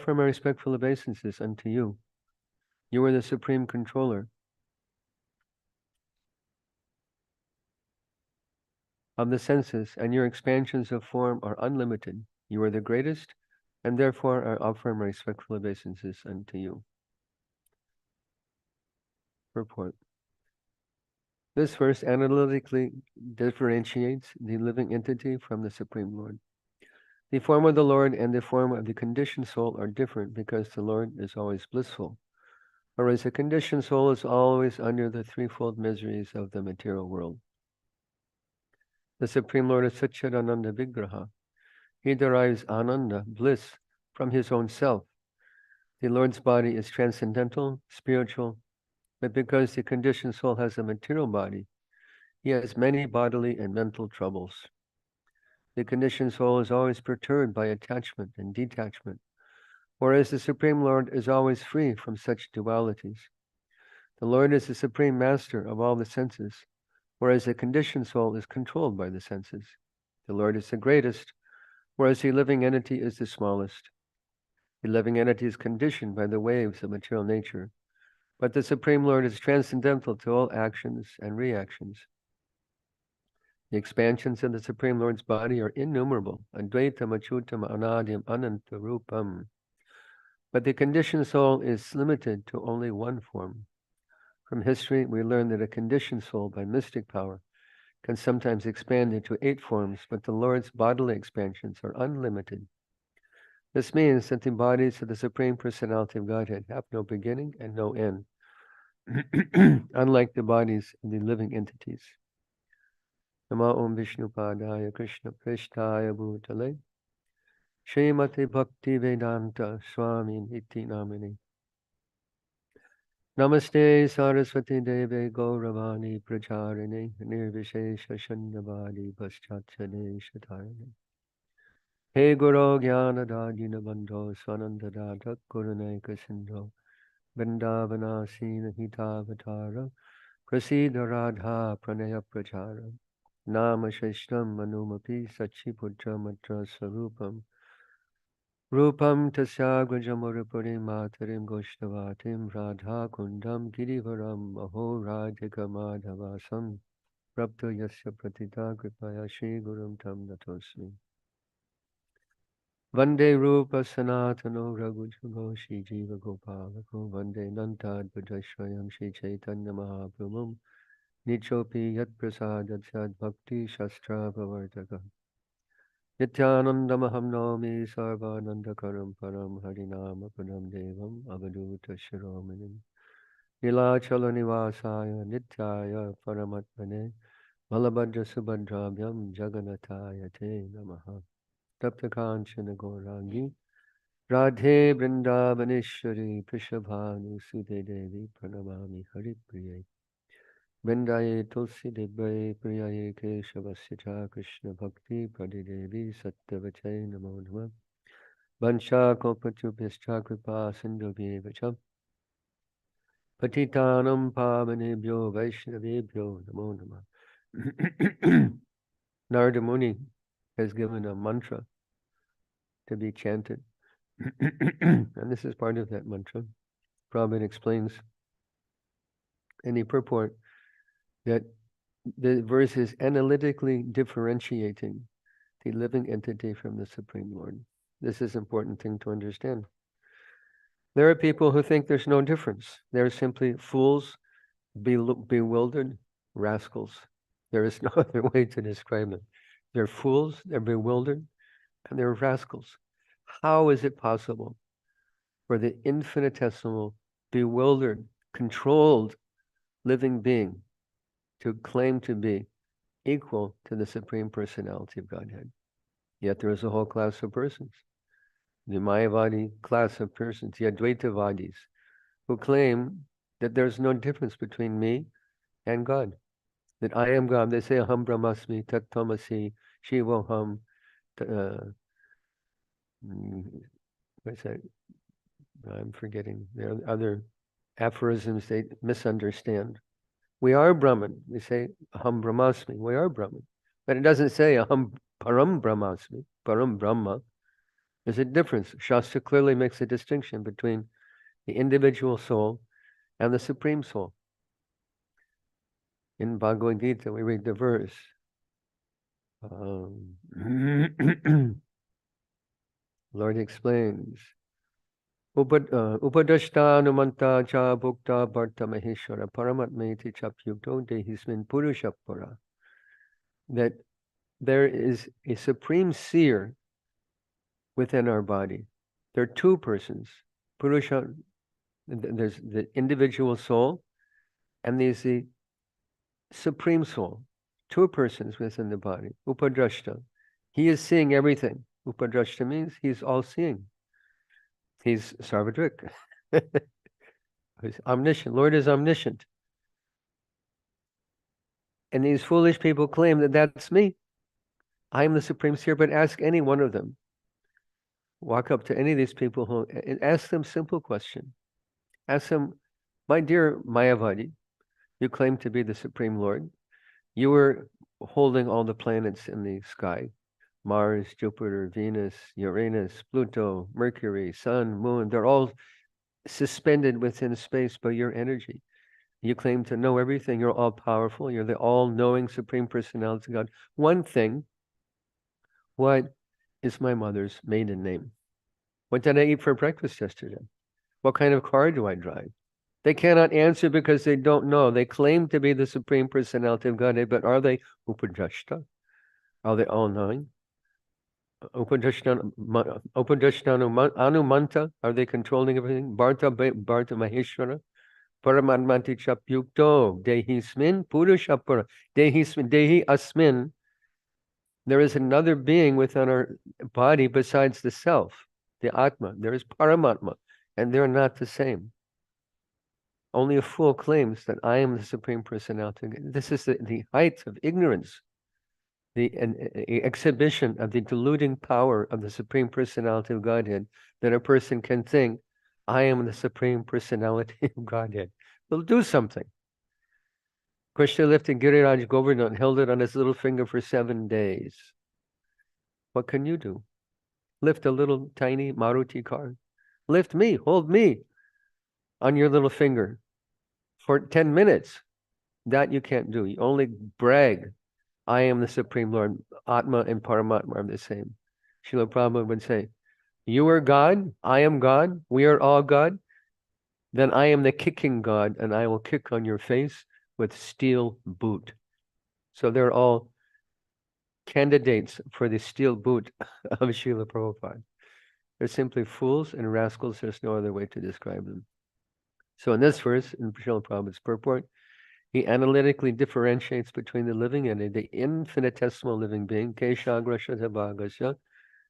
offer my respectful obeisances unto you. You are the supreme controller of the senses, and your expansions of form are unlimited. You are the greatest, and therefore I offer my respectful obeisances unto you. Purport. This verse analytically differentiates the living entity from the Supreme Lord. The form of the Lord and the form of the conditioned soul are different because the Lord is always blissful, whereas the conditioned soul is always under the threefold miseries of the material world. The Supreme Lord is Satchidananda Vigraha. He derives ananda, bliss, from his own self. The Lord's body is transcendental, spiritual, but because the conditioned soul has a material body, he has many bodily and mental troubles. The conditioned soul is always perturbed by attachment and detachment, whereas the Supreme Lord is always free from such dualities. The Lord is the supreme master of all the senses, whereas the conditioned soul is controlled by the senses. The Lord is the greatest, whereas the living entity is the smallest. The living entity is conditioned by the waves of material nature, but the Supreme Lord is transcendental to all actions and reactions. The expansions of the Supreme Lord's body are innumerable, Advaitam, Achutam, Anadim, Ananta Rupam. But the conditioned soul is limited to only one form. From history, we learn that a conditioned soul, by mystic power, can sometimes expand into 8 forms, but the Lord's bodily expansions are unlimited. This means that the bodies of the Supreme Personality of Godhead have no beginning and no end, unlike the bodies of the living entities. Nama Om Vishnu Padaya Krishna Prishtaya Bhutale Srimati Bhakti Vedanta Swami Iti Namini Namaste Saraswati Deve Gauravani Pracharini Nirvishesha Shanyavadi Paschachane Shatarani He Guru Jnana Dajina Bandho Swananda Dada Guruneka Sindho Vrindavana Sina Hitavatara Prasida Radha Pranaya Prachara Nama Sheshtam Manumapi Sachiputra Matra Sarupam Rupam Tasyagrajamurupuri Matarim Goshtavatim Radha Kundam Girivaram Aho Radhika Madhavasam Prapto Yasya Pratita Kripaya Shri Gurum Tam Natosmi Vande Rupa Sanatano Raghujago Shri Jiva Gopalako Vande Nantad Bhajashvayam Shri Chaitanya Mahaprabhum Nichopi Yat Prasadat Sad Bhakti Shastra Pavartaka Nityanandamaham Nami Sarvanandakaram Param Harinama Padam Devam Avaduta Shiromanim Nilachala Nivasaya Nityaya Paramatmane Malabhadra Subhadrabhyam Jagannataya Te Namaha Taptakanchana Gaurangi Radhe Vrindavaneshwari Prishabhanu Sute Devi Pranamami Haripriye Vrindaye Tulsi Devai Priyaye Keshavasya Krishna Bhakti Pradidevi Satyavachai Namo Namah Vansha Kopachupyascha Kripa Sindhubhyevacham Patitanam Pavanebhyo Vaishnavebhyo Namo Namah. Narada Muni has given a mantra to be chanted. And this is part of that mantra. Prabhupada explains in the purport that the verse is analytically differentiating the living entity from the Supreme Lord. This is an important thing to understand. There are people who think there's no difference. They're simply fools, bewildered rascals. There is no other way to describe them. They're fools, they're bewildered, and they're rascals. How is it possible for the infinitesimal, bewildered, controlled living being to claim to be equal to the Supreme Personality of Godhead? Yet there is a whole class of persons, the Mayavadi class of persons, the Advaitavadis, who claim that there's no difference between me and God, that I am God. They say, Aham Brahmasmi, Tat Tamasi, Shivoham, what's that? I'm forgetting. There are other aphorisms they misunderstand. We are Brahman. We say, Aham Brahmasmi. We are Brahman. But it doesn't say, Aham Param Brahmasmi, Param Brahma. There's a difference. Shastra clearly makes a distinction between the individual soul and the Supreme Soul. In Bhagavad Gita, we read the verse. Lord explains, Upadashta Numanta Cha Bhukta Bharta Maheshwara Paramatmeti Chapyukto Dehismin Purushapara. That there is a supreme seer within our body. There are two persons. Purusha, there's the individual soul, and there's the Supreme Soul. Two persons within the body. Upadrashta. He is seeing everything. Upadrashta means he's all-seeing. He's Sarvadrik. He's omniscient. Lord is omniscient. And these foolish people claim that that's me. I am the Supreme Seer, but ask any one of them. Walk up to any of these people and ask them a simple question. Ask them, my dear Mayavadi, you claim to be the Supreme Lord. You were holding all the planets in the sky. Mars, Jupiter, Venus, Uranus, Pluto, Mercury, Sun, Moon. They're all suspended within space by your energy. You claim to know everything. You're all powerful. You're the all-knowing Supreme Personality of God. One thing, what is my mother's maiden name? What did I eat for breakfast yesterday? What kind of car do I drive? They cannot answer because they don't know. They claim to be the Supreme Personality of Godhead, but are they Upadrashta? Are they all-knowing? Upadrashta Anumanta? Are they controlling everything? Bharta Maheshwara? Paramatmati Chapyukto Dehismin Purushapara. Dehi Asmin. There is another being within our body besides the self, the Atma. There is Paramatma, and they're not the same. Only a fool claims that I am the Supreme Personality. This is the height of ignorance, the exhibition of the deluding power of the Supreme Personality of Godhead, that a person can think, I am the Supreme Personality of Godhead. Well, do something. Krishna lifted Giriraj Govardhan and held it on his little finger for 7 days. What can you do? Lift a little tiny Maruti car. Lift me, hold me on your little finger for 10 minutes. That you can't do. You only brag. I am the Supreme Lord. Atma and Paramatma are the same. Srila Prabhupada would say, you are God, I am God, we are all God. Then I am the kicking God, and I will kick on your face with steel boot. So they're all candidates for the steel boot of Srila Prabhupada. They're simply fools and rascals. There's no other way to describe them. So in this verse, in Srila Prabhupada's purport, he analytically differentiates between the living and the infinitesimal living being, Keshagra Shatabhagasya,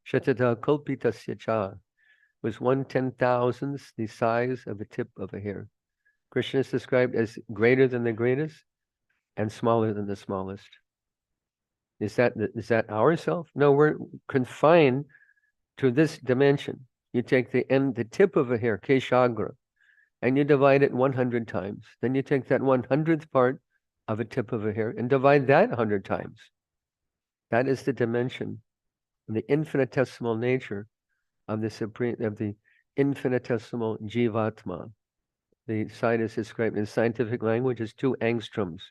Shatata Kalpitasya Cha, was 1/10,000th the size of the tip of a hair. Krishna is described as greater than the greatest and smaller than the smallest. Is that ourself? No, we're confined to this dimension. You take the tip of a hair, Keshagra, and you divide it 100 times. Then you take that 100th part of a tip of a hair and divide that 100 times. That is the dimension, the infinitesimal nature of the infinitesimal Jivatma. The size is described in scientific language as 2 angstroms.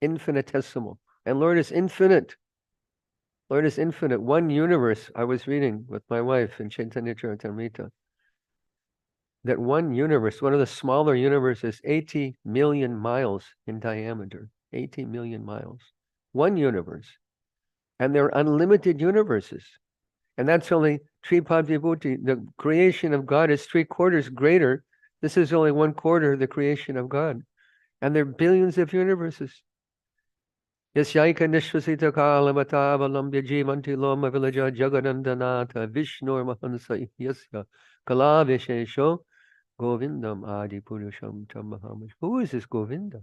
Infinitesimal. And Lord is infinite. Lord is infinite. One universe, I was reading with my wife in Chaitanya Charitamrita, that one universe, one of the smaller universes, 80 million miles in diameter. 80 million miles. One universe. And there are unlimited universes. And that's only Tripad Vibhuti. The creation of God is 3/4 greater. This is only 1/4 of the creation of God. And there are billions of universes. Yasyaika Nishvasita Kalamata Valambya Jivanti Loma Villaja Jagadandanata Vishnur Mahansa Yasya Kalavishesho Govindam Adi Purusham Tamahamish. Who is this Govinda?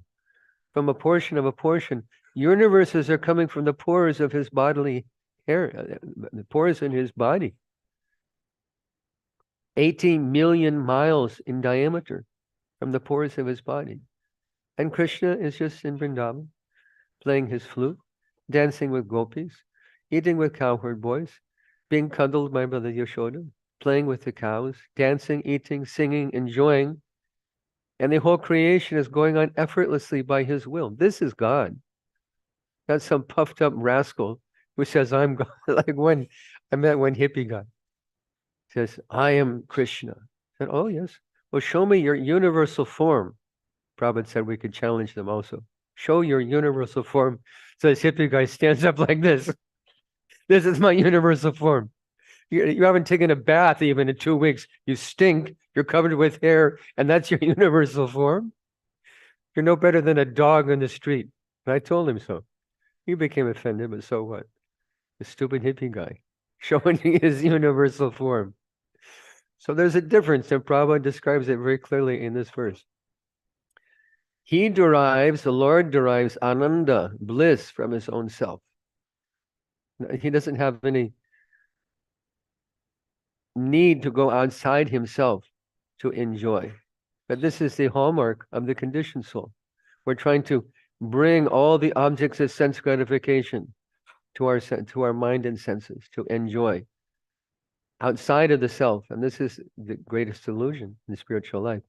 From a portion of a portion. Universes are coming from the pores of his bodily hair, the pores in his body. 18 million miles in diameter from the pores of his body. And Krishna is just in Vrindavan, playing his flute, dancing with gopis, eating with cowherd boys, being cuddled by Mother Yashoda. playing with the cows, dancing, eating, singing, enjoying, and the whole creation is going on effortlessly by his will. This is God. Not some puffed up rascal who says, I'm God. Like when I met one hippie guy. Says, I am Krishna. I said, oh, yes. Well, show me your universal form. Prabhupada said we could challenge them also. Show your universal form. So this hippie guy stands up like this. This is my universal form. You haven't taken a bath even in 2 weeks. You stink. You're covered with hair. And that's your universal form? You're no better than a dog on the street. And I told him so. He became offended, but so what? The stupid hippie guy showing his universal form. So there's a difference, and Prabhupada describes it very clearly in this verse. The Lord derives ananda, bliss, from his own self. He doesn't have any need to go outside himself to enjoy. But this is the hallmark of the conditioned soul. We're trying to bring all the objects of sense gratification to our mind and senses to enjoy outside of the self. And this is the greatest illusion in spiritual life.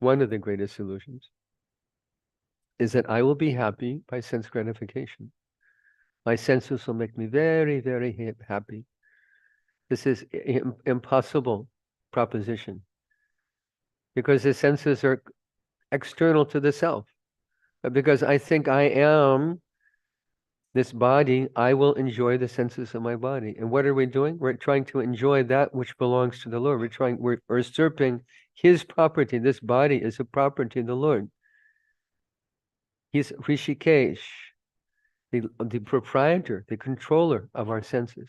One of the greatest illusions is that I will be happy by sense gratification. My senses will make me very, very happy. This is impossible proposition because the senses are external to the self. But because I think I am this body, I will enjoy the senses of my body. And what are we doing? We're trying to enjoy that which belongs to the Lord. We're usurping his property. This body is a property of the Lord. He's Rishikesh, the proprietor, the controller of our senses.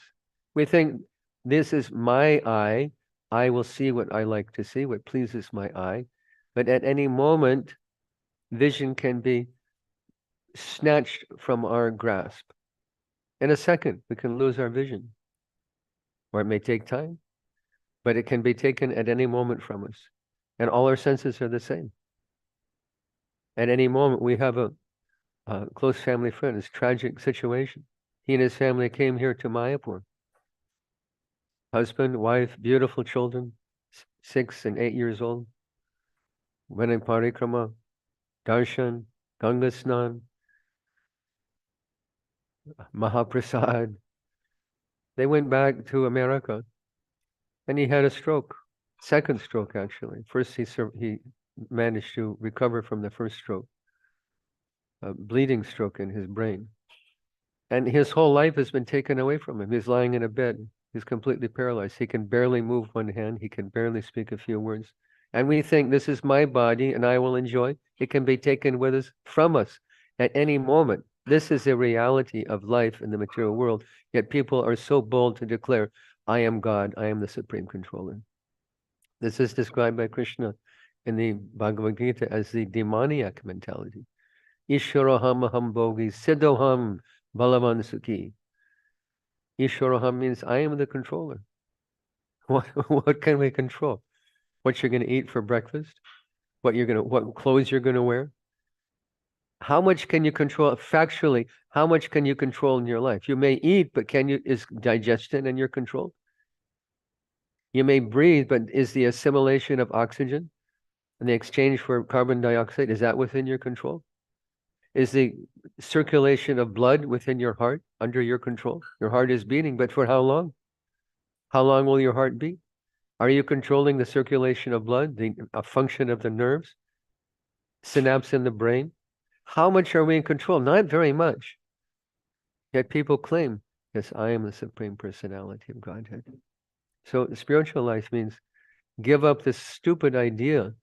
We think this is my eye. I will see what I like to see, what pleases my eye. But at any moment, vision can be snatched from our grasp. In a second, we can lose our vision. Or it may take time, but it can be taken at any moment from us. And all our senses are the same. At any moment, we have a close family friend, it's a tragic situation. He and his family came here to Mayapur. Husband, wife, beautiful children, 6 and 8 years old. Went in parikrama, darshan, Ganga Snan, Mahaprasad. They went back to America and he had a stroke. Second stroke, actually. First, he managed to recover from the first stroke. A bleeding stroke in his brain. And his whole life has been taken away from him. He's lying in a bed. He's completely paralyzed. He can barely move one hand. He can barely speak a few words. And we think this is my body and I will enjoy. It can be taken with us, from us at any moment. This is the reality of life in the material world. Yet people are so bold to declare, I am God, I am the supreme controller. This is described by Krishna in the Bhagavad Gita as the demoniac mentality. Ishwaroham aham bhogi siddhoham balavan sukhi. Ishwaroham means I am the controller. What can we control? What you're going to eat for breakfast? What clothes you're going to wear? How much can you control? Factually, how much can you control in your life? You may eat, but is digestion in your control? You may breathe, but is the assimilation of oxygen and the exchange for carbon dioxide, is that within your control? Is the circulation of blood within your heart under your control? Your heart is beating, but for how long? How long will your heart beat? Are you controlling the circulation of blood, a function of the nerves, synapse in the brain? How much are we in control? Not very much. Yet people claim, yes, I am the Supreme Personality of Godhead. So spiritual life means give up this stupid idea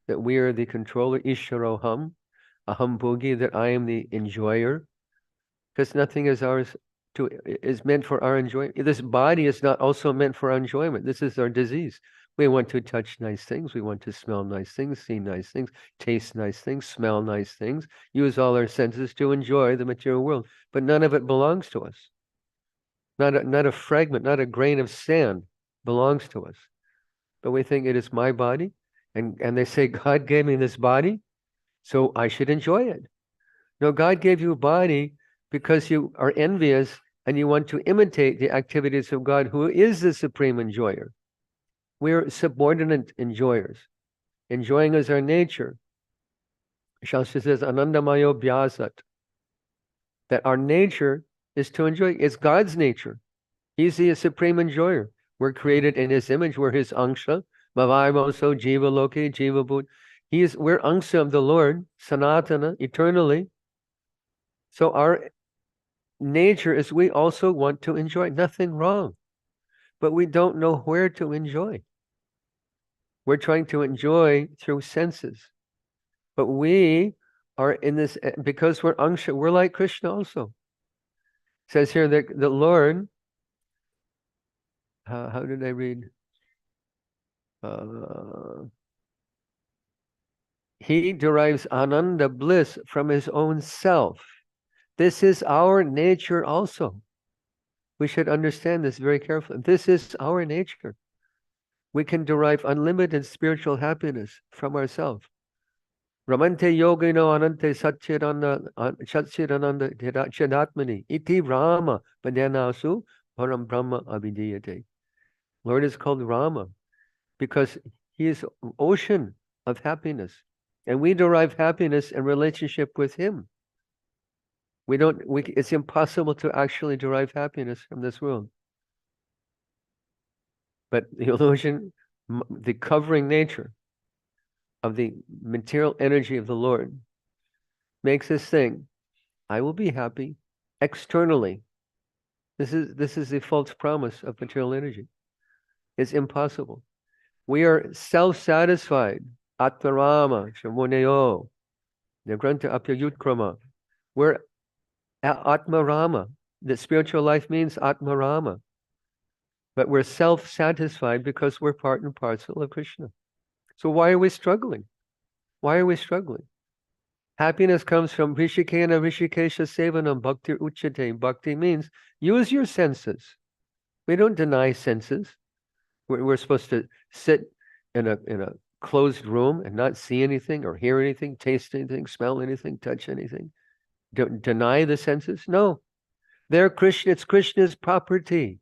that we are the controller, Ishwaroham, aham bhogi, that I am the enjoyer, because nothing is meant for our enjoyment. This body is not also meant for our enjoyment. This is our disease. We want to touch nice things. We want to smell nice things, see nice things, taste nice things, smell nice things, use all our senses to enjoy the material world. But none of it belongs to us. Not a fragment, not a grain of sand belongs to us. But we think it is my body. And they say, God gave me this body, so I should enjoy it. No, God gave you a body because you are envious and you want to imitate the activities of God, who is the supreme enjoyer. We're subordinate enjoyers. Enjoying is our nature. Shastra says, Anandamayo Vyasat, that our nature is to enjoy. It's God's nature. He's the supreme enjoyer. We're created in His image. We're His angsha. Mavaimoso jiva loke jiva bhut. We're angsha of the Lord, sanatana, eternally. So our nature is we also want to enjoy. Nothing wrong. But we don't know where to enjoy. We're trying to enjoy through senses. But we are in this, because we're angsha, we're like Krishna also. It says here that the Lord, how did I read? He derives ananda, bliss, from his own self. This is our nature also. We should understand this very carefully. This is our nature. We can derive unlimited spiritual happiness from ourselves. Ramante yogino anante satchirananda chidatmani iti Rama padanasu param brahma abhidiyate. Lord is called Rama because He is ocean of happiness. And we derive happiness in relationship with Him. It's impossible to actually derive happiness from this world. But the illusion, the covering nature of the material energy of the Lord makes us think, I will be happy externally. This is the false promise of material energy. It's impossible. We are self-satisfied. Atmarama, Shamuneo, Nagranta Apyayutkrama. We're Atmarama. The spiritual life means Atmarama. But we're self-satisfied because we're part and parcel of Krishna. So why are we struggling? Why are we struggling? Happiness comes from Rishikena Rishikesha Sevanam Bhakti Uchate. Bhakti means use your senses. We don't deny senses. We're supposed to sit in a closed room and not see anything or hear anything, taste anything, smell anything, touch anything. Deny the senses? No. It's Krishna's property.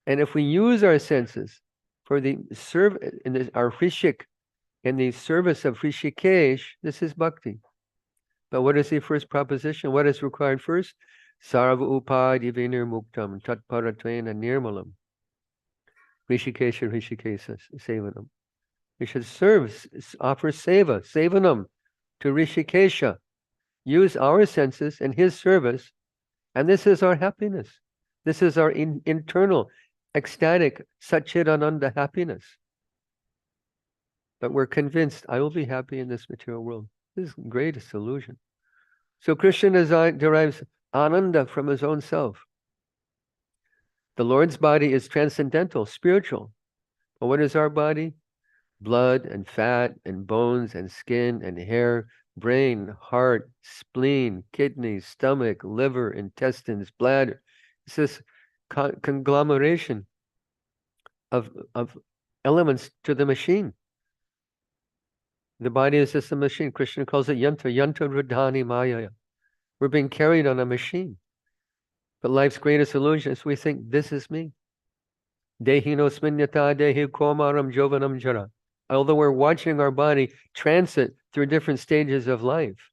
And if we use our senses for the our Rishik, in the service of Rishikesh, this is bhakti. But what is the first proposition? What is required first? Sarva upadi vinir muktam tatparatvena nirmalam. Rishikesha Rishikesha sevanam. We should offer sevanam to Rishikesha. Use our senses in his service, and this is our happiness. This is our internal, ecstatic, satchidananda happiness. But we're convinced, I will be happy in this material world. This is the greatest illusion. So Krishna derives ananda from his own self. The Lord's body is transcendental, spiritual. But what is our body? Blood and fat and bones and skin and hair, brain, heart, spleen, kidneys, stomach, liver, intestines, bladder. It's this conglomeration of elements to the machine. The body is just a machine. Krishna calls it yantra rudhani maya. We're being carried on a machine. But life's greatest illusion is we think, this is me. Dehino sminyata dehi komaram jovanam jara. Although we're watching our body transit through different stages of life.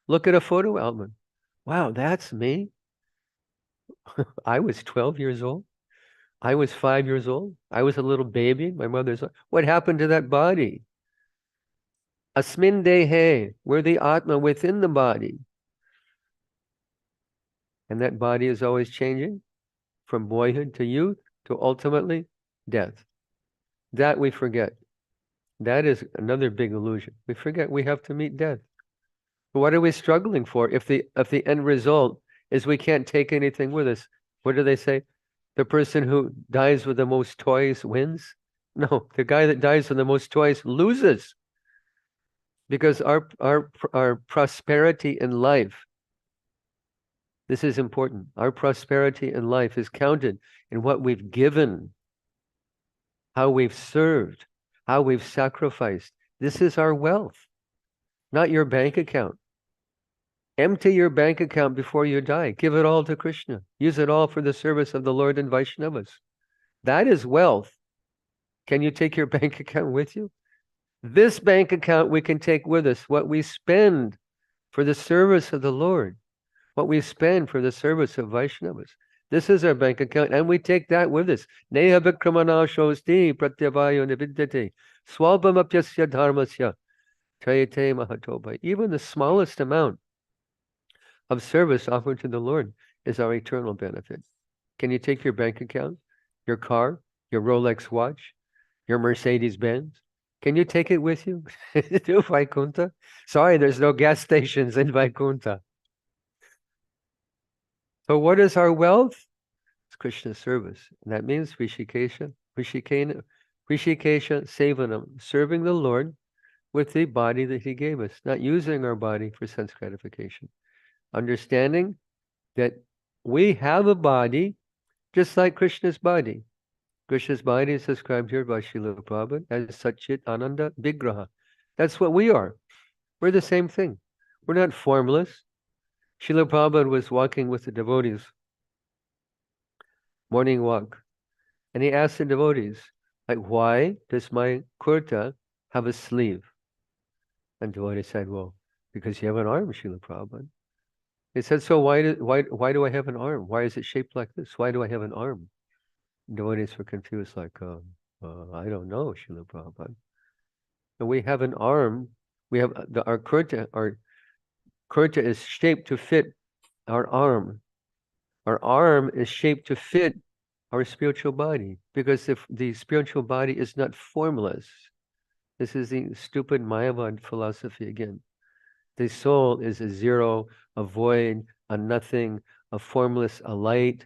Look at a photo album. Wow, that's me. I was 12 years old. I was 5 years old. I was a little baby. My mother's. What happened to that body? Asmin dehe, we're the Atma within the body. And that body is always changing from boyhood to youth to ultimately death. That we forget. That is another big illusion. We forget we have to meet death. But what are we struggling for if the end result is we can't take anything with us? What do they say? The person who dies with the most toys wins? No, the guy that dies with the most toys loses. Because our prosperity in life, this is important. Our prosperity in life is counted in what we've given, how we've served, how we've sacrificed. This is our wealth, not your bank account. Empty your bank account before you die. Give it all to Krishna. Use it all for the service of the Lord and Vaishnavas. That is wealth. Can you take your bank account with you? This bank account we can take with us. What we spend for the service of the Lord, what we spend for the service of Vaishnavas. This is our bank account, and we take that with us. Neha vikramana shosti pratyavayo nividyate swalpamapyasya dharmasya trayate mahatoba. Even the smallest amount of service offered to the Lord is our eternal benefit. Can you take your bank account, your car, your Rolex watch, your Mercedes Benz? Can you take it with you to Vaikuntha? Sorry, there's no gas stations in Vaikuntha. So what is our wealth? It's Krishna's service. And that means Rishikesha Sevanam, serving the Lord with the body that he gave us, not using our body for sense gratification. Understanding that we have a body just like Krishna's body. Krishna's body is described here by Srila Prabhupada as Satchit Ananda Vigraha. That's what we are. We're the same thing. We're not formless. Srila Prabhupada was walking with the devotees, morning walk, and he asked the devotees, like, why does my kurta have a sleeve? And devotee said, well, because you have an arm, Srila Prabhupada. He said, so why do I have an arm? Why is it shaped like this? Why do I have an arm? Devotees were confused, like, I don't know, Srila Prabhupada. And we have an arm. We have our kurta is shaped to fit our arm. Our arm is shaped to fit our spiritual body, because if the spiritual body is not formless, this is the stupid Mayavad philosophy again. The soul is a zero, a void, a nothing, a formless, a light.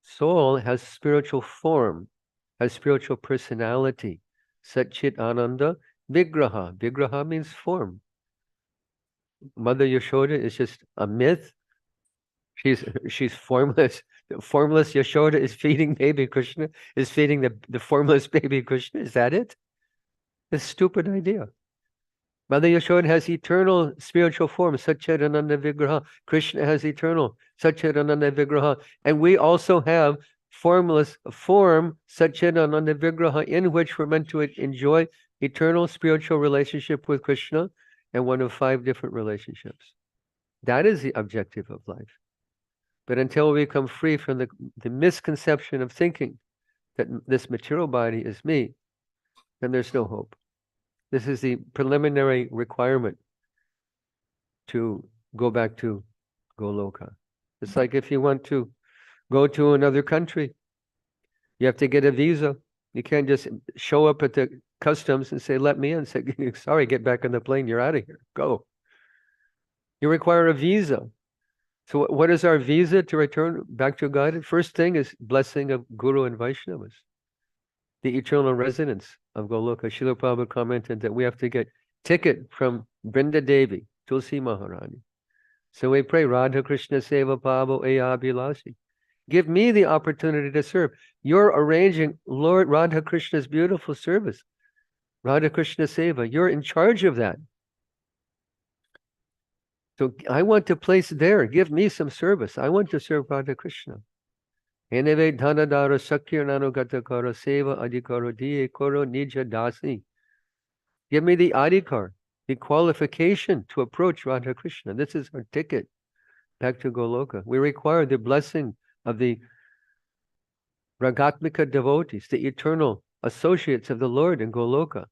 Soul has spiritual form, has spiritual personality. Satchit Ananda Vigraha. Vigraha means form. Mother Yashoda is just a myth. She's formless. The formless Yashoda is feeding baby Krishna, is feeding the formless baby Krishna. Is that it? It's a stupid idea. Mother Yashoda has eternal spiritual form, Satchidananda Vigraha. Krishna has eternal Satchidananda Vigraha. And we also have formless form, Satchidananda Vigraha, in which we're meant to enjoy eternal spiritual relationship with Krishna and one of 5 different relationships. That is the objective of life. But until we become free from the misconception of thinking that this material body is me, then there's no hope. This is the preliminary requirement to go back to Goloka. It's like if you want to go to another country, you have to get a visa. You can't just show up at the customs and say, let me in. Say, sorry, get back on the plane. You're out of here. Go. You require a visa. So what is our visa to return back to God? First thing is blessing of Guru and Vaishnavas, the eternal residence of Goloka. Srila Prabhupada commented that we have to get ticket from Brinda Devi, Tulsi Maharani. So we pray, Radha Krishna Seva Pavo Ayabhilasi. Give me the opportunity to serve. You're arranging Lord Radha Krishna's beautiful service. Radha Krishna Seva, you're in charge of that. So I want to place there. Give me some service. I want to serve Radha Krishna. Eneve dhanadara sakyarnano gatakara seva adhikaro diye koro nija dasi. Give me the adhikar, the qualification to approach Radha Krishna. This is our ticket back to Goloka. We require the blessing of the Ragatmika devotees, the eternal associates of the Lord in Goloka.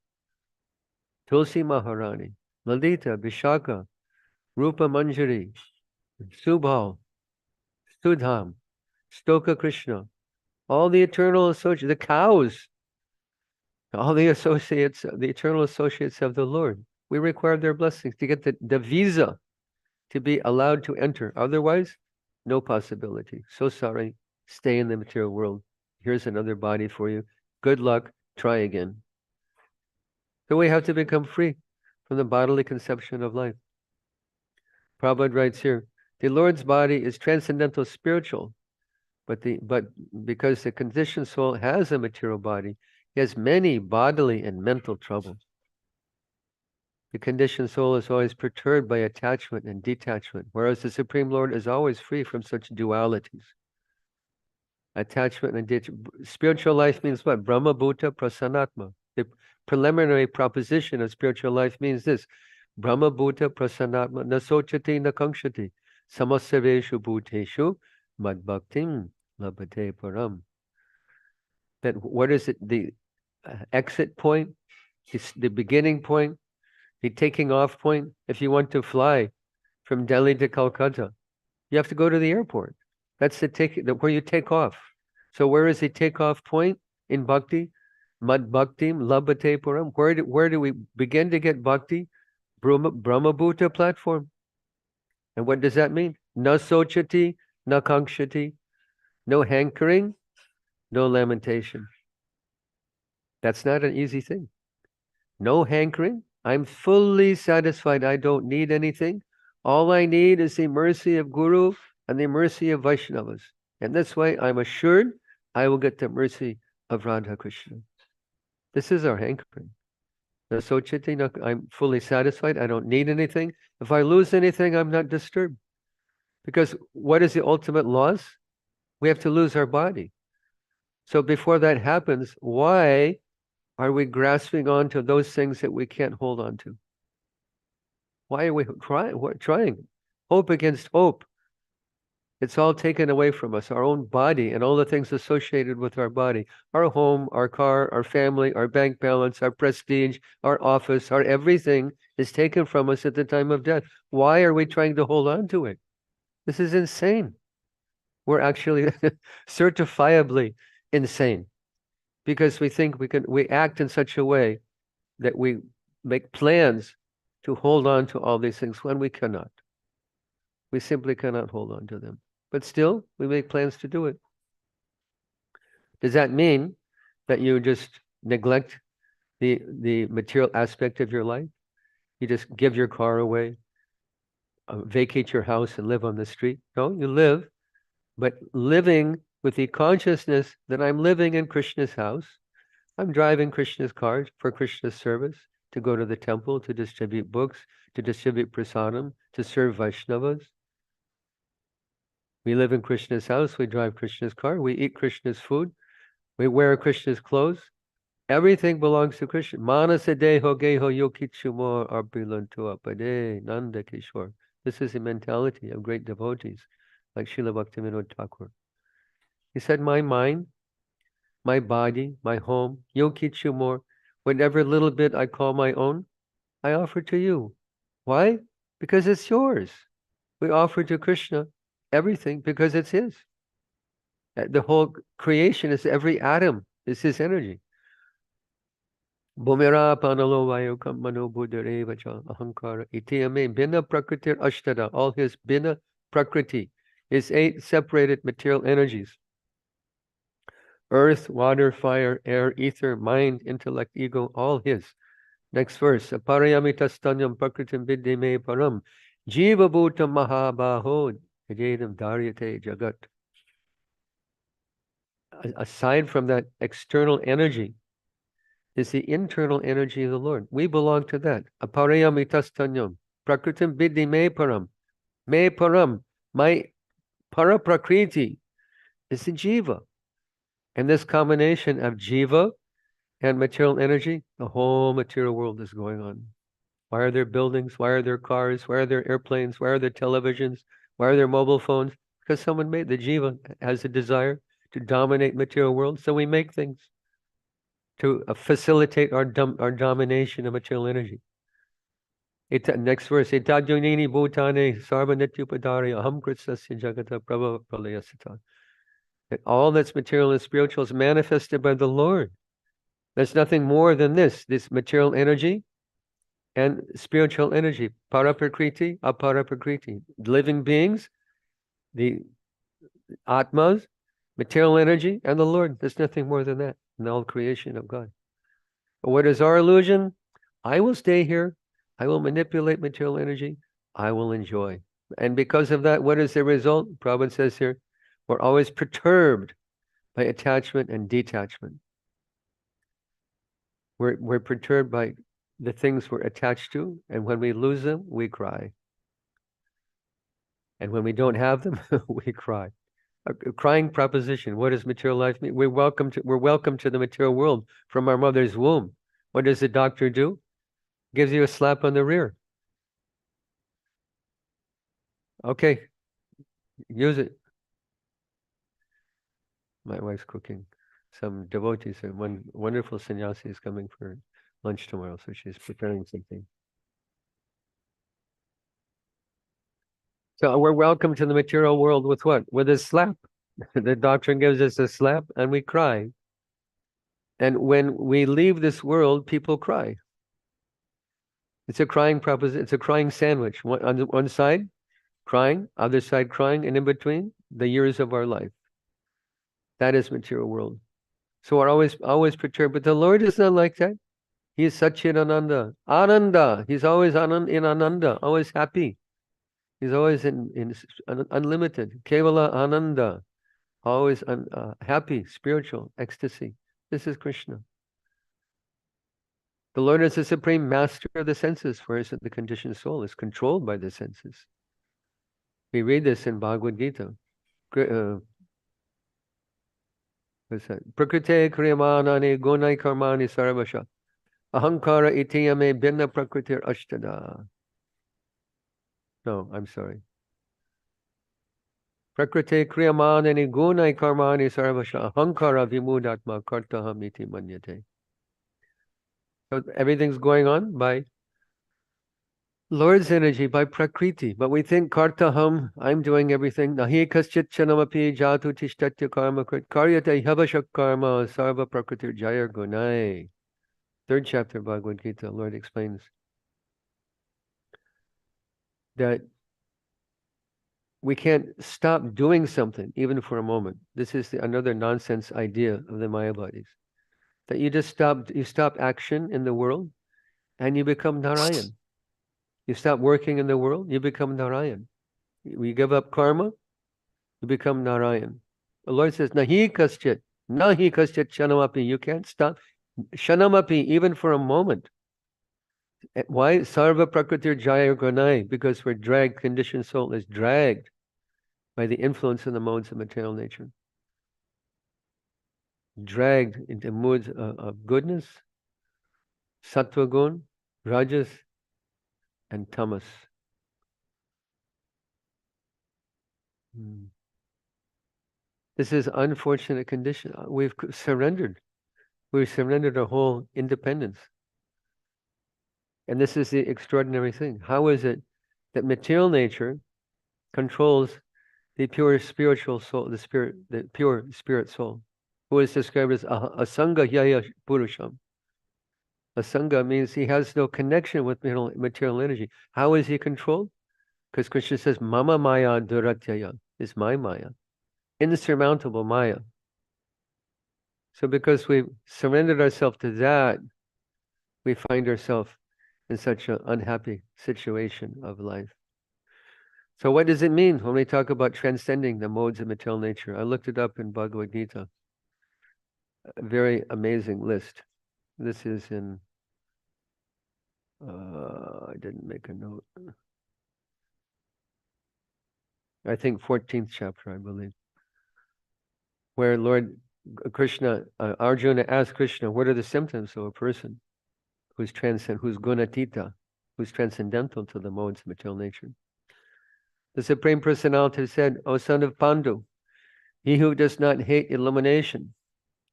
Tulsi Maharani, Lalita, Vishaka, Rupa Manjari, Subhal, Sudham, Stoka Krishna, all the eternal associates, the cows, all the associates, the eternal associates of the Lord. We require their blessings to get the visa to be allowed to enter. Otherwise, no possibility. So sorry, stay in the material world. Here's another body for you. Good luck, try again. So we have to become free from the bodily conception of life. Prabhupada writes here, the Lord's body is transcendental spiritual, but because the conditioned soul has a material body, he has many bodily and mental troubles. The conditioned soul is always perturbed by attachment and detachment, whereas the Supreme Lord is always free from such dualities. Attachment and spiritual life means what? Brahma Bhuta Prasanatma. The preliminary proposition of spiritual life means this. Brahma Bhuta Prasanatma Nasochati Nakangshati Samasaveshu Bhuteshu Madbhaktim Labhate Param. That what is it? The exit point, the beginning point, the taking off point. If you want to fly from Delhi to Calcutta, you have to go to the airport. That's where you take off. So where is the takeoff point in bhakti? Mad bhaktim labhate param. Where do we begin to get bhakti? Brahma Bhuta platform. And what does that mean? Na sochati, na kankshati. No hankering, no lamentation. That's not an easy thing. No hankering. I'm fully satisfied. I don't need anything. All I need is the mercy of Guru and the mercy of Vaishnavas. And this way I'm assured I will get the mercy of Radha Krishna. This is our hankering. I'm fully satisfied. I don't need anything. If I lose anything, I'm not disturbed. Because what is the ultimate loss? We have to lose our body. So before that happens, why are we grasping on to those things that we can't hold on to? Why are we trying? Hope against hope. It's all taken away from us, our own body and all the things associated with our body. Our home, our car, our family, our bank balance, our prestige, our office, our everything is taken from us at the time of death. Why are we trying to hold on to it? This is insane. We're actually certifiably insane because we think we act in such a way that we make plans to hold on to all these things when we cannot. We simply cannot hold on to them. But still, we make plans to do it. Does that mean that you just neglect the material aspect of your life? You just give your car away, vacate your house and live on the street? No, you live, but living with the consciousness that I'm living in Krishna's house. I'm driving Krishna's car for Krishna's service, to go to the temple, to distribute books, to distribute prasadam, to serve Vaishnavas. We live in Krishna's house, we drive Krishna's car, we eat Krishna's food, we wear Krishna's clothes. Everything belongs to Krishna. Manasa deho geho yokichumor arbilantu apade nanda kishore. This is the mentality of great devotees, like Srila Bhaktivinoda Thakur. He said, my mind, my body, my home, yokichumor, whatever little bit I call my own, I offer to you. Why? Because it's yours. We offer to Krishna everything because it's his. The whole creation is every atom is his energy. Bhumira panalo vayukam mano buddharevacha ahankara itiyame bina prakritir ashtada. All his bina prakriti, his 8 separated material energies. Earth, water, fire, air, ether, mind, intellect, ego, all his. Next verse. Aparayamitasthanyam prakritim vidyame param. Jiva bhuta mahabaho yadam dharyate jagat. Aside from that external energy, is the internal energy of the Lord. We belong to that. Aparayamitasthanyam prakritim vidyame param. Me param. My paraprakriti is the jiva. And this combination of jiva and material energy, the whole material world is going on. Why are there buildings? Why are there cars? Why are there airplanes? Why are there televisions? Why are there mobile phones? Because someone made the jiva has a desire to dominate material world. So we make things to facilitate our domination of material energy. Next verse. Etadyonini bhutane sarvanityupadari aham kritsasya jagata prabhava pralayasata. That all that's material and spiritual is manifested by the Lord. There's nothing more than this material energy and spiritual energy. Paraprakriti, aparaprakriti. Living beings, the atmas, material energy, and the Lord. There's nothing more than that in all creation of God. But what is our illusion? I will stay here. I will manipulate material energy. I will enjoy. And because of that, what is the result? Prabhupada says here, we're always perturbed by attachment and detachment. We're perturbed by the things we're attached to, and when we lose them, we cry. And when we don't have them, we cry. a crying proposition. What does material life mean? We're welcome to the material world from our mother's womb. What does the doctor do? Gives you a slap on the rear. Okay, use it. My wife's cooking. Some devotees, one wonderful sannyasi is coming for lunch tomorrow, so she's preparing something. So we're welcome to the material world with what? With a slap. The doctrine gives us a slap and we cry. And when we leave this world, people cry. It's a crying proposition. It's a crying sandwich. On the one side, crying, other side crying, and in between, the years of our life. That is material world. So we're always perturbed. But the Lord is not like that. He is Satchidananda. Ananda. He's always in Ananda, always happy. He's always in unlimited. Kevala Ananda. Always happy, spiritual, ecstasy. This is Krishna. The Lord is the supreme master of the senses, whereas the conditioned soul is controlled by the senses. We read this in Bhagavad Gita. What's that? Prakrite kriyamanani gunai karmani sarvasha. Ahankara itiyame binna prakritir ashtada. No, I'm sorry. Prakrite kriyamanani gunai karmani sarvasha. Ahankara vimudatma kartaham iti manyate. So everything's going on by Lord's energy, by prakriti. But we think kartaham, I'm doing everything. Nahi kaschit chanamapi jatu tishtatya karma krit karyate havashak karma sarva prakritir jayar gunai. Third chapter of Bhagavad Gita, Lord explains that we can't stop doing something even for a moment. This is another nonsense idea of the Mayavadis. That you just stop action in the world and you become Narayan. You stop working in the world, you become Narayan. You give up karma, you become Narayan. The Lord says, nahi kaschit shanamapi. You can't stop shanamapi even for a moment. Why? Sarva prakritir jaya gunai. Because we're dragged, conditioned soul is dragged by the influence of the modes of material nature. Dragged into moods of goodness, sattva gun, rajas, and tamas. This is unfortunate condition. We've surrendered. We've surrendered our whole independence. And this is the extraordinary thing. How is it that material nature controls the pure spiritual soul, the pure spirit soul, who is described as asanga yaya purusham? Asanga means he has no connection with material energy. How is he controlled? Because Krishna says, Mama Maya Duratyaya is my Maya, insurmountable Maya. So because we've surrendered ourselves to that, we find ourselves in such an unhappy situation of life. So what does it mean when we talk about transcending the modes of material nature? I looked it up in Bhagavad Gita. A very amazing list. This is in, I didn't make a note. I think 14th chapter, I believe, where Lord Krishna, Arjuna asked Krishna, what are the symptoms of a person who's gunatita, who's transcendental to the modes of material nature? The Supreme Personality said, O son of Pandu, he who does not hate illumination,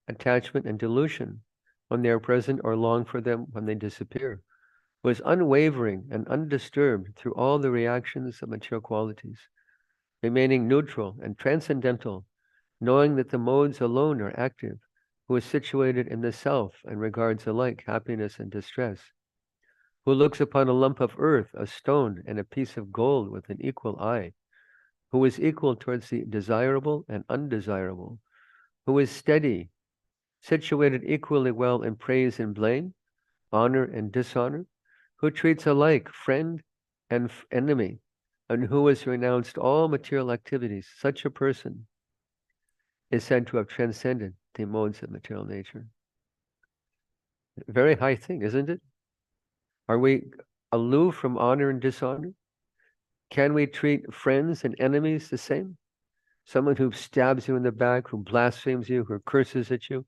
attachment, and delusion when they are present or long for them when they disappear, was unwavering and undisturbed through all the reactions of material qualities, remaining neutral and transcendental, knowing that the modes alone are active, who is situated in the self and regards alike happiness and distress, who looks upon a lump of earth, a stone, and a piece of gold with an equal eye, who is equal towards the desirable and undesirable, who is steady, situated equally well in praise and blame, honor and dishonor, who treats alike friend and enemy, and who has renounced all material activities. Such a person is said to have transcended the modes of material nature. Very high thing, isn't it? Are we aloof from honor and dishonor? Can we treat friends and enemies the same? someone who stabs you in the back, who blasphemes you, who curses at you,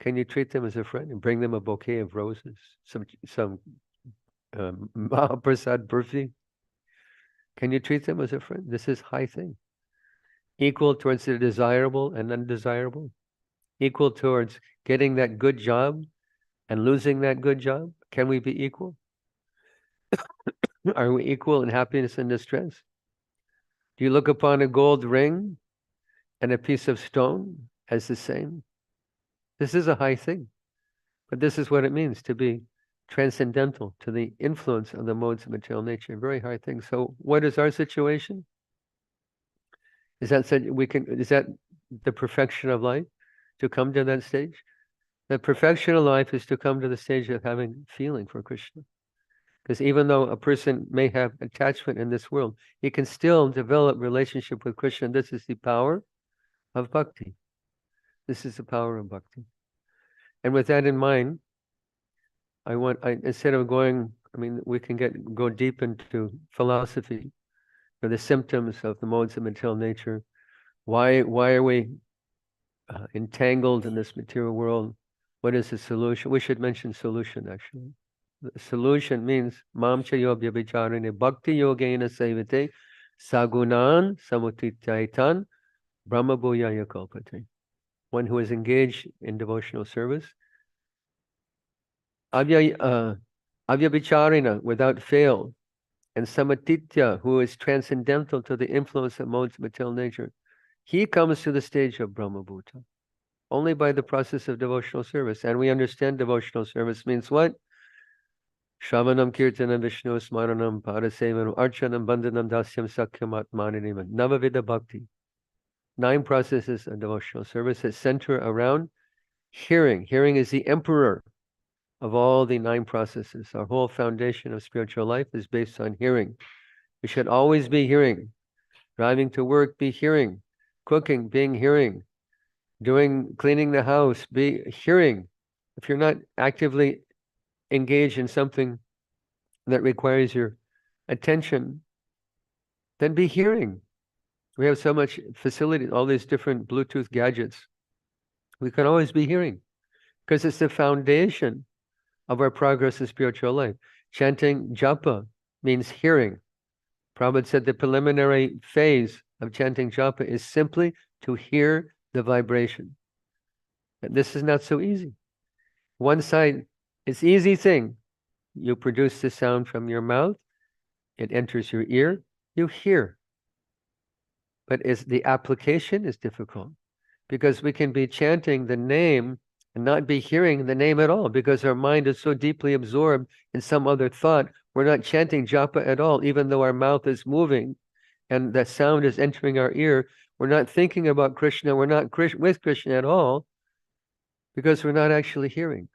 can you treat them as a friend and bring them a bouquet of roses, some Mahaprasad burfi? Can you treat them as a friend? This is high thing. Equal towards the desirable and undesirable. Equal towards getting that good job and losing that good job. Can we be equal? Are we equal in happiness and distress? Do you look upon a gold ring and a piece of stone as the same? This is a high thing. But this is what it means to be transcendental to the influence of the modes of material nature. Very high thing. So what is our situation? Is that the perfection of life to come to that stage? The perfection of life is to come to the stage of having feeling for Krishna. Because even though a person may have attachment in this world, he can still develop relationship with Krishna. This is the power of bhakti. This is the power of bhakti. And with that in mind, instead of going, we can go deep into philosophy or the symptoms of the modes of material nature. Why are we entangled in this material world? What is the solution? We should mention solution, actually. The solution means mam chayobhya vicharane bhakti yogena sevate sagunan samutityaitan brahma bhuyaya kalpate. One who is engaged in devotional service, avyabhicharina, without fail, and samatitya, who is transcendental to the influence of modes of material nature, he comes to the stage of Brahma Bhuta only by the process of devotional service. And we understand devotional service means what? Shravanam, Kirtanam, Vishnu, Smaranam, Parasevanam, Archanam, Bandhanam, Dasyam, Sakyam, Atmananima, Navavida Bhakti. 9 processes of devotional service that center around hearing. Hearing is the emperor of all the 9 processes. Our whole foundation of spiritual life is based on hearing. We should always be hearing. Driving to work, be hearing. Cooking, being hearing. Cleaning the house, be hearing. If you're not actively engaged in something that requires your attention, then be hearing. We have so much facility, all these different Bluetooth gadgets. We can always be hearing because it's the foundation of our progress in spiritual life. Chanting japa means hearing. Prabhupada said the preliminary phase of chanting japa is simply to hear the vibration. And this is not so easy. One side, it's easy thing. You produce the sound from your mouth, it enters your ear, you hear. But the application is difficult because we can be chanting the name and not be hearing the name at all because our mind is so deeply absorbed in some other thought. We're not chanting japa at all, even though our mouth is moving and that sound is entering our ear. We're not thinking about Krishna. We're not with Krishna at all because we're not actually hearing.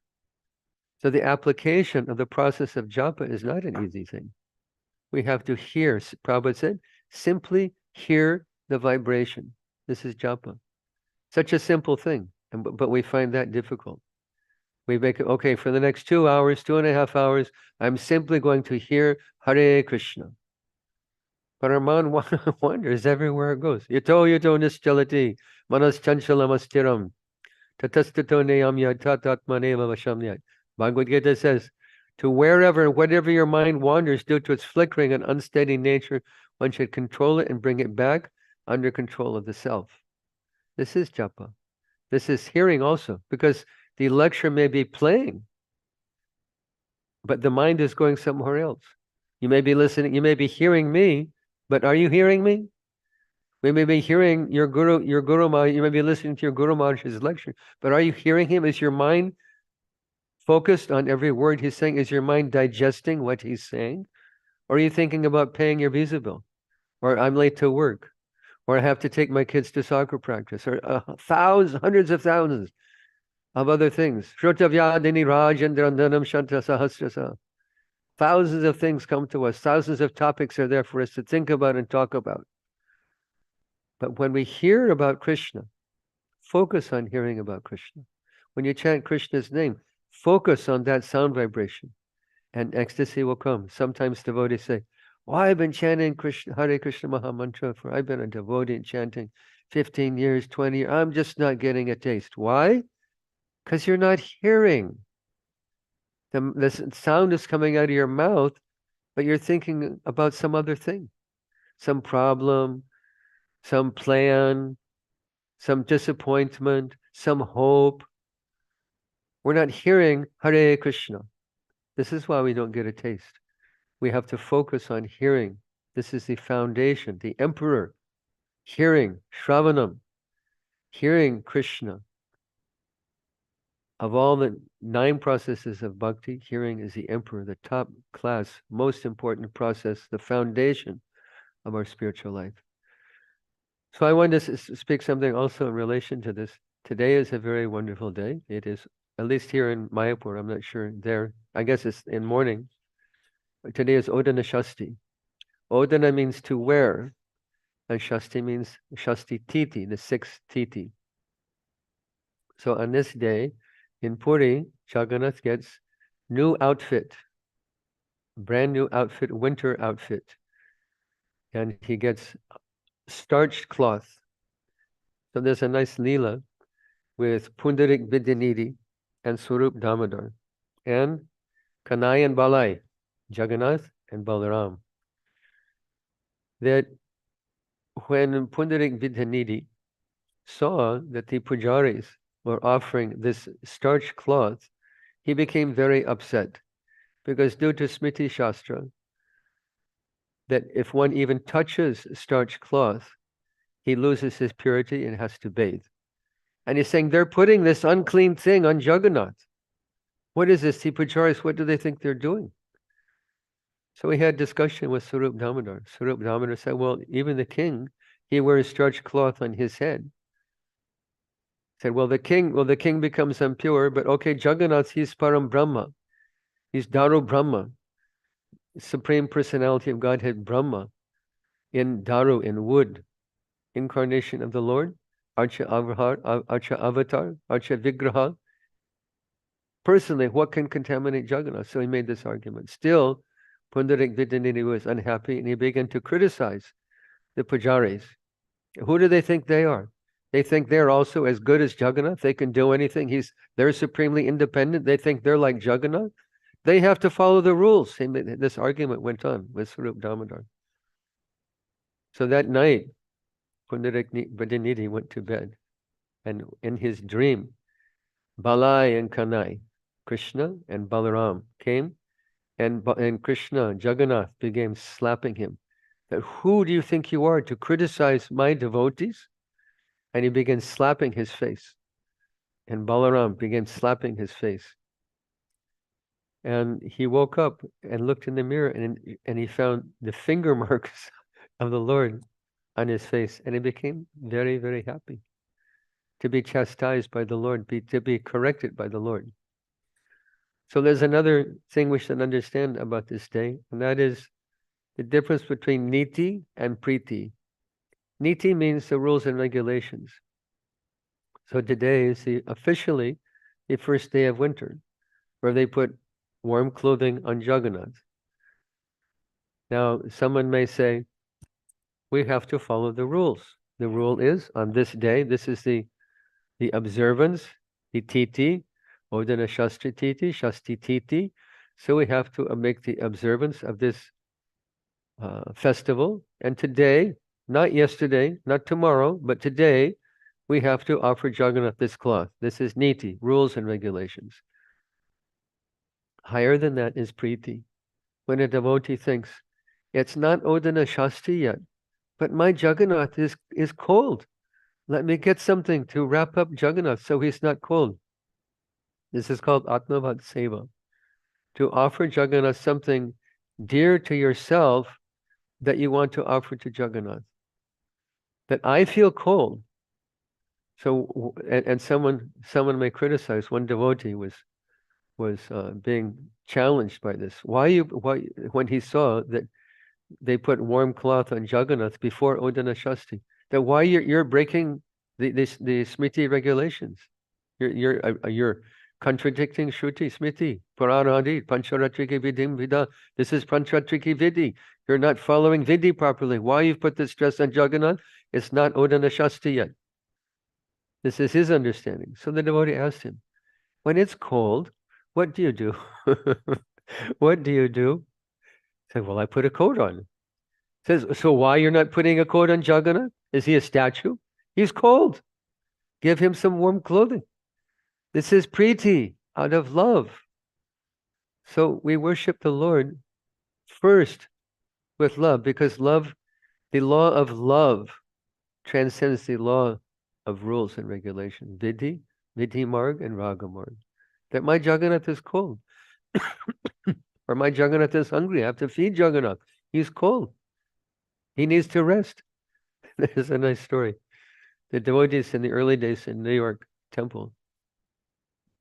So the application of the process of japa is not an easy thing. We have to hear. Prabhupada said, simply hear the vibration. This is japa. Such a simple thing, but we find that difficult. We make it, okay, for the next 2 hours, 2.5 hours, I'm simply going to hear Hare Krishna. But our mind wanders everywhere it goes. Yato nischalati, manas chanchalamas tatastato neyamya tatatmaneva vashamyat. Bhagavad Gita says, to whatever your mind wanders due to its flickering and unsteady nature, one should control it and bring it back under control of the self. This is japa. This is hearing also, because the lecture may be playing, but the mind is going somewhere else. You may be listening, you may be hearing me, but are you hearing me? We may be hearing your Guru Maharaj, you may be listening to your Guru Maharaj's lecture, but are you hearing him? Is your mind focused on every word he's saying? Is your mind digesting what he's saying? Or are you thinking about paying your visa bill? Or I'm late to work? Or I have to take my kids to soccer practice? Or hundreds of thousands of other things. Shrotavyadini Rajendrandanam Shanta Sahasrasa. Thousands of things come to us. Thousands of topics are there for us to think about and talk about. But when we hear about Krishna, focus on hearing about Krishna. When you chant Krishna's name, focus on that sound vibration and ecstasy will come. Sometimes devotees say, oh, I've been chanting Hare Krishna Maha Mantra I've been a devotee and chanting 15 years, 20 years. I'm just not getting a taste. Why? Because you're not hearing. The sound is coming out of your mouth, but you're thinking about some other thing, some problem, some plan, some disappointment, some hope. We're not hearing Hare Krishna. This is why we don't get a taste. We have to focus on hearing. This is the foundation, the emperor. Hearing, Shravanam, hearing Krishna. Of all the 9 processes of bhakti, hearing is the emperor, the top class, most important process, the foundation of our spiritual life. So I wanted to speak something also in relation to this. Today is a very wonderful day. It is, at least here in Mayapur, I'm not sure there. I guess it's in morning. But today is Odana Shasti. Odana means to wear, and Shasti means Shasti Titi, the 6th Titi. So on this day, in Puri, Jagannath gets new outfit, brand new outfit, winter outfit. And he gets starched cloth. So there's a nice Leela with Pundarik Vidyanidhi and Swarup Damodar and Kanai and Balai, Jagannath and Balaram. That when Pundarik Vidyanidhi saw that the pujaris were offering this starched cloth, he became very upset, because due to Smriti Shastra, that if one even touches starched cloth, he loses his purity and has to bathe. And he's saying, they're putting this unclean thing on Jagannath. What is this? The pujaris, what do they think they're doing? So we had discussion with Swarup Damodar. Swarup Damodar said, well, even the king, he wears starched cloth on his head. Said, well, the king becomes impure, but okay, Jagannath, he's Param Brahma. He's Daru Brahma, Supreme Personality of Godhead Brahma, in Daru, in wood, incarnation of the Lord, Archa Avatar, Archa Vigraha. Personally, what can contaminate Jagannath? So he made this argument. Still, Pundarik Vidyanidhi was unhappy, and he began to criticize the pujaris. Who do they think they are? They think they're also as good as Jagannath. They can do anything. They're supremely independent. They think they're like Jagannath. They have to follow the rules. This argument went on with Swarup Damodar. So that night, Pundarik Vidyanidhi went to bed, and in his dream, Balai and Kanai, Krishna and Balaram came, and Krishna, Jagannath, began slapping him. That, who do you think you are to criticize my devotees? And he began slapping his face. And Balaram began slapping his face. And he woke up and looked in the mirror, and he found the finger marks of the Lord on his face. And he became very, very happy to be chastised by the Lord, to be corrected by the Lord. So there's another thing we should understand about this day, and that is the difference between niti and priti. Niti means the rules and regulations. So today is officially the first day of winter, where they put warm clothing on Jagannath. Now, someone may say, we have to follow the rules. The rule is, on this day, this is the observance, the titi, Odana Shastri Titi, Shasti Titi. So we have to make the observance of this festival. And today, not yesterday, not tomorrow, but today, we have to offer Jagannath this cloth. This is niti, rules and regulations. Higher than that is priti. When a devotee thinks, it's not Odana Shasti yet, but my Jagannath is cold. Let me get something to wrap up Jagannath so he's not cold. This is called Atmavat Seva. To offer Jagannath something dear to yourself that you want to offer to Jagannath. That I feel cold. So, and someone may criticize. One devotee was being challenged by this. Why when he saw that they put warm cloth on Jagannath before Odana Shasti, that why you're breaking the Smriti regulations? You're contradicting Shruti, Smriti, Puranadi, Pancharatriki Vidim Vida. This is Pancharatriki Vidi. You're not following Vidi properly. Why you've put this stress on Jagannath? It's not Odana Shasti yet. This is his understanding. So the devotee asked him, when it's cold, what do you do? What do you do? He said, well, I put a coat on. He says, so why you're not putting a coat on Jagannath? Is he a statue? He's cold. Give him some warm clothing. This is priti, out of love. So we worship the Lord first with love, because love, the law of love, transcends the law of rules and regulations. Vidhi, Vidhi Marg, and Raga Marg. That my Jagannath is cold. Or my Jagannath is hungry. I have to feed Jagannath. He's cold. He needs to rest. There's a nice story. The devotees in the early days in New York temple,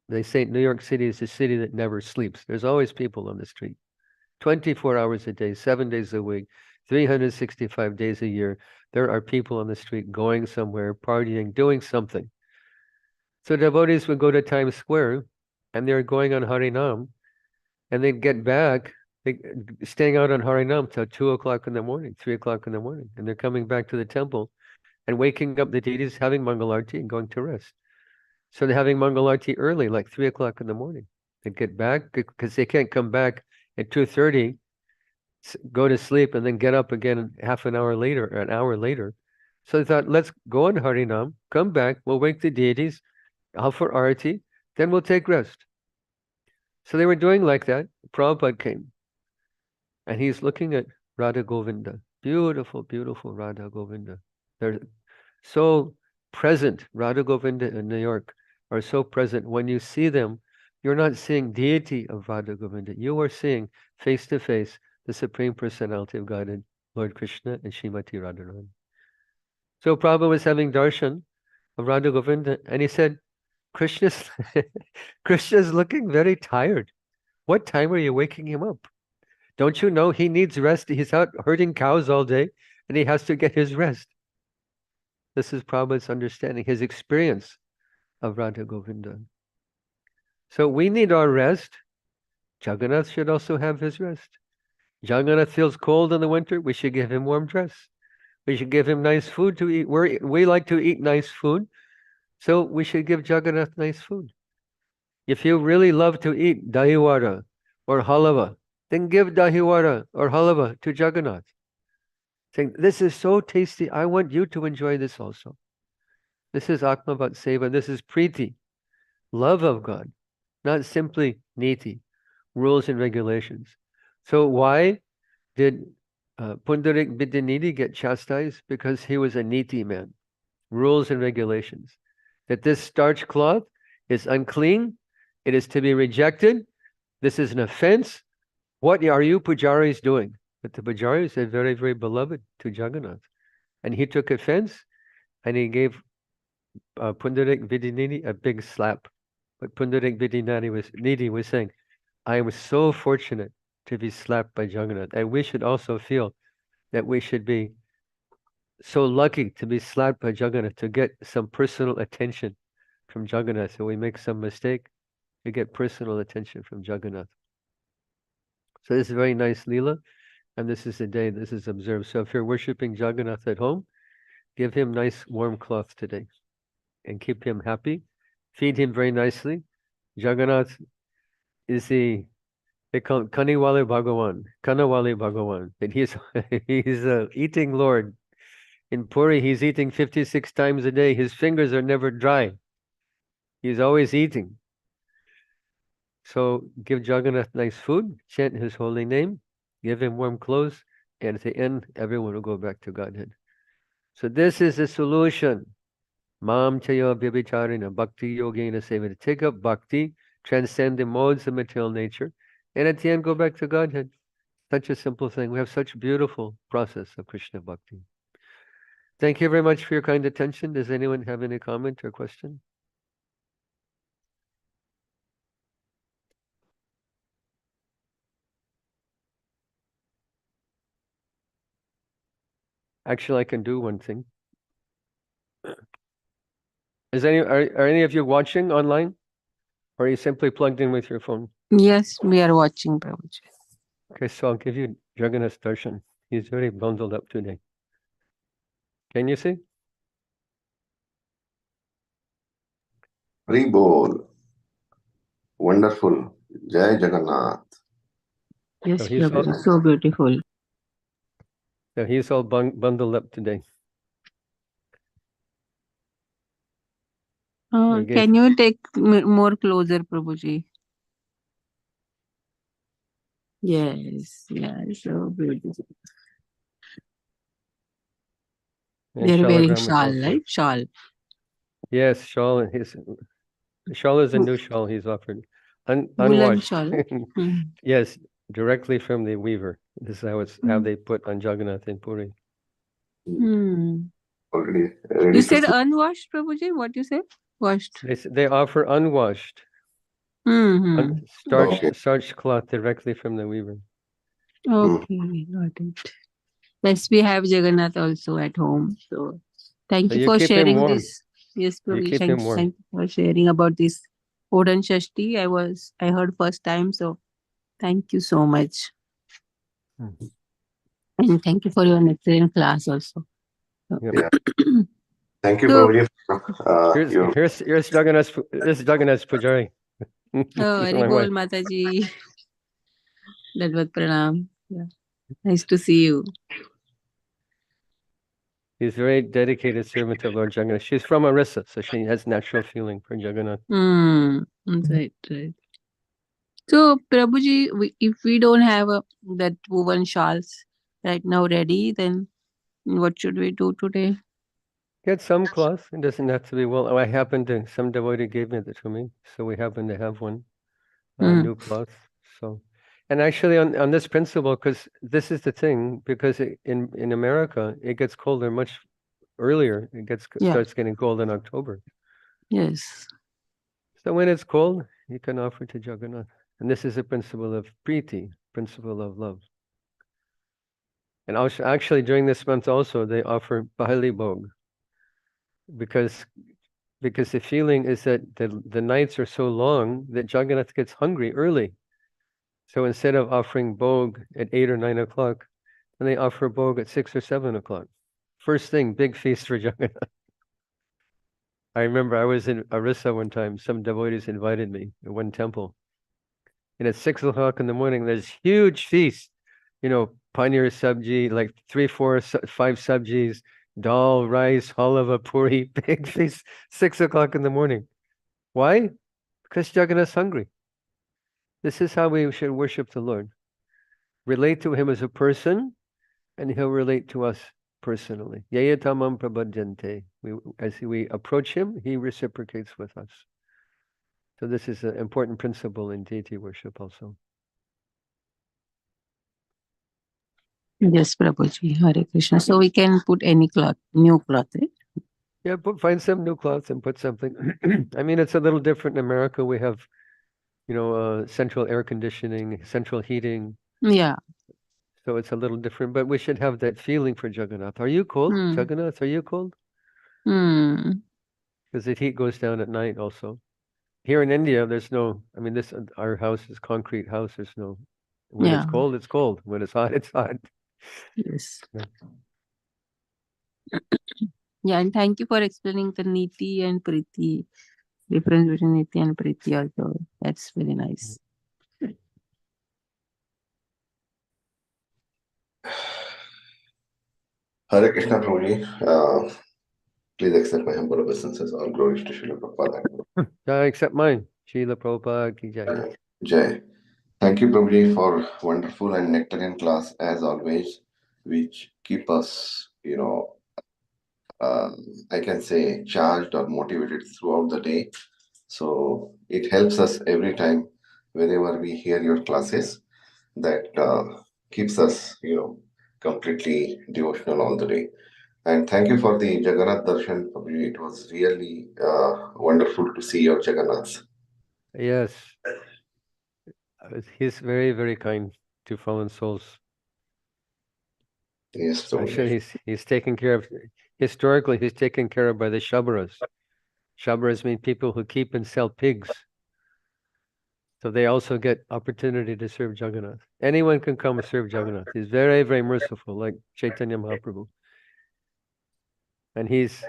they say New York City is a city that never sleeps. There's always people on the street. 24 hours a day, 7 days a week, 365 days a year. There are people on the street going somewhere, partying, doing something. So devotees would go to Times Square and they're going on Harinam, and they'd get back, staying out on Harinam till 2 o'clock in the morning, 3 o'clock in the morning. And they're coming back to the temple and waking up the deities, having Mangalarti and going to rest. So they're having Mangalarti early, like 3 o'clock in the morning. They get back because they can't come back at 2:30, go to sleep, and then get up again half an hour later or an hour later. So they thought, let's go on Harinam, come back, we'll wake the deities, offer Arati, then we'll take rest. So they were doing like that. Prabhupada came, and he's looking at Radha Govinda. Beautiful, beautiful Radha Govinda. They're so present. Radha Govinda in New York are so present. When you see them, you're not seeing deity of Radha Govinda. You are seeing face to face the Supreme Personality of Godhead, Lord Krishna and Srimati Radharani. So Prabhupada was having darshan of Radha Govinda, and he said, Krishna's looking very tired. What time are you waking him up? Don't you know he needs rest? He's out herding cows all day, and he has to get his rest. This is Prabhupada's understanding, his experience of Radha Govinda. So we need our rest. Jagannath should also have his rest. Jagannath feels cold in the winter. We should give him warm dress. We should give him nice food to eat. We like to eat nice food, so we should give Jagannath nice food. If you really love to eat dahiwara or halava, then give dahiwara or halava to Jagannath. Saying, this is so tasty, I want you to enjoy this also. This is Atmavat Seva, this is Priti, love of God, not simply niti, rules and regulations. So why did Pundarik Vidyanidhi get chastised? Because he was a niti man, rules and regulations. That this starch cloth is unclean, it is to be rejected, this is an offense. What are you pujaris doing? But the pujaris are very, very beloved to Jagannath. And he took offense and he gave Pundarik Vidyanidhi a big slap. But Pundarik Vidyanidhi was saying, I am so fortunate to be slapped by Jagannath. And we should also feel that we should be so lucky to be slapped by Jagannath, to get some personal attention from Jagannath. So we make some mistake, we get personal attention from Jagannath. So this is a very nice Leela, and this is the day this is observed. So if you're worshipping Jagannath at home, give him nice warm cloth today and keep him happy. Feed him very nicely. Jagannath is they call him Kaniwale Bhagawan, Kanawale Bhagawan. And he's eating Lord. In Puri, he's eating 56 times a day. His fingers are never dry. He's always eating. So give Jagannath nice food, chant his holy name, give him warm clothes, and at the end, everyone will go back to Godhead. So this is the solution. Mam chaya vyabhicharina bhakti yogena sevana. Take up bhakti, transcend the modes of material nature, and at the end go back to Godhead. Such a simple thing. We have such beautiful process of Krishna bhakti. Thank you very much for your kind attention. Does anyone have any comment or question? Actually, I can do one thing. Are any of you watching online? Or are you simply plugged in with your phone? Yes, we are watching, Prabhuji. Okay, so I'll give you Jagannath Darshan. He's very bundled up today. Can you see? Hari Bol. Wonderful. Jai Jagannath. Yes, So he's all, Prabhuji, so beautiful. so he's all bundled up today. He gave- Can you take more closer, Prabhuji? Yes, so beautiful. and They're wearing Shalagram is shawl, also. right? Shawl. Yes, shawl. The shawl is a new shawl he's offered. Woolen Unwashed. shawl. Mm. Yes, directly from the weaver. This is how they put on Jagannath in Puri. Hmm. Already ready You to said see. unwashed, Prabhuji? What you said? Washed. They offer unwashed, Mm-hmm. starched cloth directly from the weaver. Okay, got it. Yes, we have Jagannath also at home. So thank So you you for keep him sharing warm. this. Yes, You Prabhuji, keep him warm. thank you for sharing about this Odhan Shashti. I heard first time, so thank you so much. Mhm. And thank you for your excellent class also. Yep. Yeah. Thank you, So, Prabhuji. Here's Jagannath's Pujari. Hari Bol Mataji. Dadvat Pranam. Yeah. Nice to see you. He's very dedicated servant of Lord Jagannath. She's from Orissa, so she has natural feeling for Jagannath. Right. So, Prabhuji, if we don't have that woven shawls right now ready, then what should we do today? Get some cloth. It doesn't have to be well. Oh, some devotee gave it to me, so we happen to have one new cloth. So, and actually on this principle, because this is the thing, because in America it gets colder much earlier. Starts getting cold in October. Yes. So when it's cold, you can offer to Jagannath. And this is a principle of priti, principle of love. And also, actually, during this month also, they offer Pahali Bhog. Because the feeling is that the nights are so long that Jagannath gets hungry early. So instead of offering Bhog at 8 or 9 o'clock, then they offer Bhog at 6 or 7 o'clock. First thing, big feast for Jagannath. I remember I was in Orissa one time. Some devotees invited me to one temple. And at 6 o'clock in the morning, there's huge feast. Paneer sabji, like 3, 4, 5 sabjis, dal, rice, halava, puri, big feast, 6 o'clock in the morning. Why? Because Jagannath's hungry. This is how we should worship the Lord. Relate to him as a person, and he'll relate to us personally. Yayatamam prabhajante. As we approach him, he reciprocates with us. So this is an important principle in deity worship also. Yes, Prabhuji. Hare Krishna. So we can put any cloth, new cloth, right? Yeah, find some new cloths and put something. I mean, it's a little different in America. We have, central air conditioning, central heating. Yeah. So it's a little different, but we should have that feeling for Jagannath. Are you cold? Jagannath, are you cold? Because the heat goes down at night also. Here in India, there's no, I mean, our house is concrete house. There's no, when it's cold, it's cold. When it's hot, it's hot. Yes. Yeah. Yeah, and thank you for explaining the niti and priti, difference between niti and priti also. That's very nice. Hare Krishna, Prabhuji. Please accept my humble obeisances. All glories to Srila Prabhupada. I accept mine. Srila Prabhupada ki jai. Jai. Thank you, Prabhuji, for wonderful and nectarian class as always, which keep us, I can say charged or motivated throughout the day. So it helps us every time whenever we hear your classes. That keeps us, completely devotional all the day. And thank you for the Jagannath Darshan, Prabhuji. It was really wonderful to see your Jagannaths. Yes. He's very, very kind to fallen souls. Yes, Prabhuji. Actually, he's taken care of, historically, he's taken care of by the Shabras. Shabras mean people who keep and sell pigs. So they also get opportunity to serve Jagannath. Anyone can come and serve Jagannath. He's very, very merciful, like Chaitanya Mahaprabhu. And he's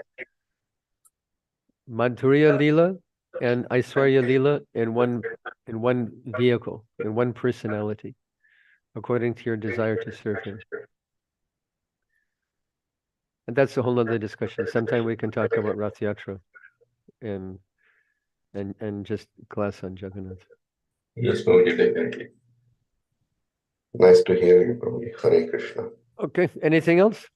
Madhurya Leela and Aishwarya Leela in one vehicle, in one personality, according to your desire to serve him. And that's a whole other discussion. Sometime we can talk about Rath Yatra and just class on Jagannath. Yes, Prabhuji, definitely. Nice to hear you, Prabhuji. Hare Krishna. Okay, anything else?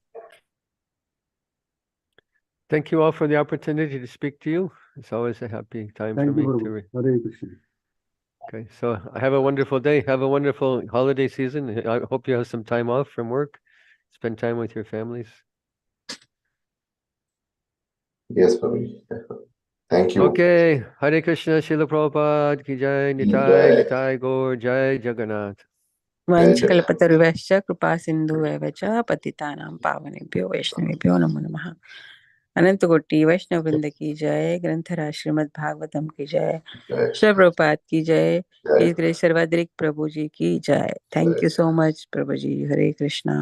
Thank you all for the opportunity to speak to you. It's always a happy time for me to. Hare Krishna. Okay, so have a wonderful day. Have a wonderful holiday season. I hope you have some time off from work. Spend time with your families. Yes, Prabhuji. Thank you. Okay, Hare Krishna, Srila Prabhupada ki jai, Nitai, Nitai Gaur, Jai Jagannath. वाञ्छकल्पतरुभ्यश्च कृपा सिन्धुभ्यः च पतितानां पावनेभ्यो वैष्णवेभ्यो नमो नमः। अनंत कोटि वैष्णव वृंद की जय। ग्रंथराज श्रीमद् भागवतम की जय। श्री प्रभुपाद की जय। इस ग्रेट सर्वाद्रिक प्रभु जी की जय। थैंक यू सो मच प्रभु जी। हरे कृष्णा।